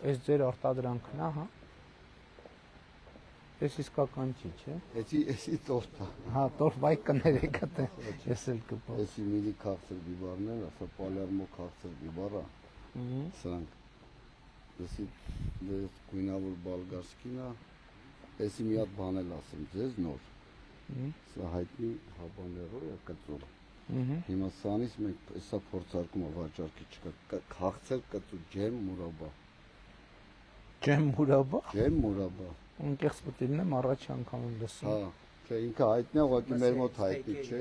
Այս ձեր արտադրանքն է, հա։ Այս իսկական չի, չէ։ Էսի տորտա։ Հա, տոր բայ կներեք դե։ Ես էլ կպա։ Էսի միլի քաղցր բիբարներ, ասա Պալերմո քաղցր բիբարա։ Սրանք։ Էսի դες գույնավոր բալգարսկինա։ Էսի մի հատ բան էլ ասեմ ձեզ նոր։ Սա հայտնի հաբաներո է կծու։ Հիմա սանից մենք էսա փորձարկումը վաճառքի չկա։ Քաղցր կծու ջեմ մուրաբա։ Ջեմ մուրաբա։ Ջեմ մուրաբա։ Անկեղծ պատիլն առաջ անգամ եմ լսում։ Հա, թե ինքը հայտնի է, ուղղակի մեր մոտ հայտնի չէ։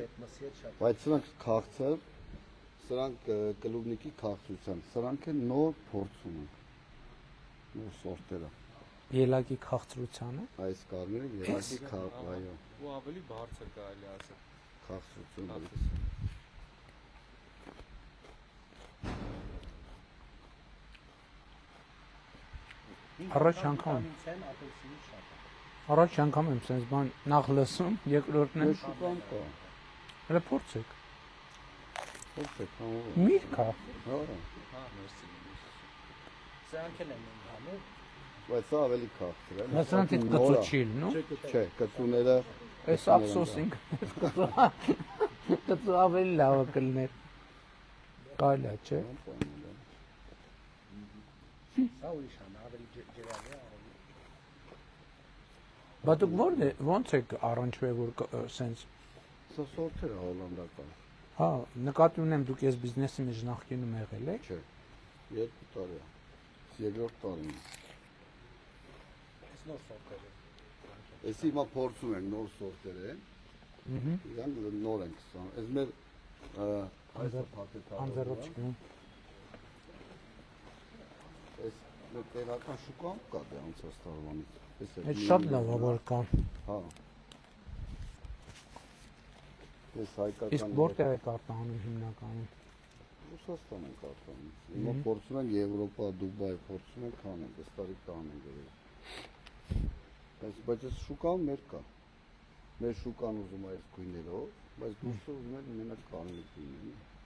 Բայց սրանք քաղցր, սրանք կլուբնիկի քաղցրության, սրանք են նոր փորձում են։ Նոր սորտերը։ Ելակի քաղցրությանը։ Այս կարմիրը ելակի քաղցր, այո։ Ու ավելի բարձր կարելի ասել։ Քաղցրություն։ Առաջ անգամ եմ sense բան նախ լսում, երկրորդն եմ շուկան կա։ Հələ փորձեք։ Փորձեք, հա։ Միրգ է։ Հա։ Հա, մերսի։ Սրանք էլ են հանում։ Բայց սա ավելի քաղցր է։ Սրանք կծու չի, նո։ Չէ, կծուները Այս ափսոսինք կծու ավելի լավ կլներ։ Կարելի է, չէ։ Սա ուրիշ է, ավելի ջրավի է։ Բա դուք ո՞նց եք առնչվել որ sense Սա սորտեր է հոլանդական։ Հա, նկատի ունեմ դուք ես բիզնեսի մեջ նախկինում եղել եք։ Չէ։ 2 տարի է։ Երկրորդ տարին։ Այս նոր սորտերը։ Էսի հիմա փորձում ենք նոր սորտեր են։ Իրան նոր ենք ստանում։ Այս մեր Անձեռոջկն։ Այս մեր տեղական շուկան կա դե անցած տարվանից։ Այդ շատ լավ է որ կա։ Հա։ Այս հայկական։ Իսկ որտեղ եք արտահանում հիմնականում։ Ռուսաստան ենք արտահանում։ Հիմա փորձում ենք Եվրոպա, Դուբայ, փորձում ենք անենք, այս տարի կանենք երևի։ Բայց այս շուկան մեր կա։ Մեր շուկան ուզում է այս գույներով, բայց դուրսը ուզում են մենակ կարմիր գույներ։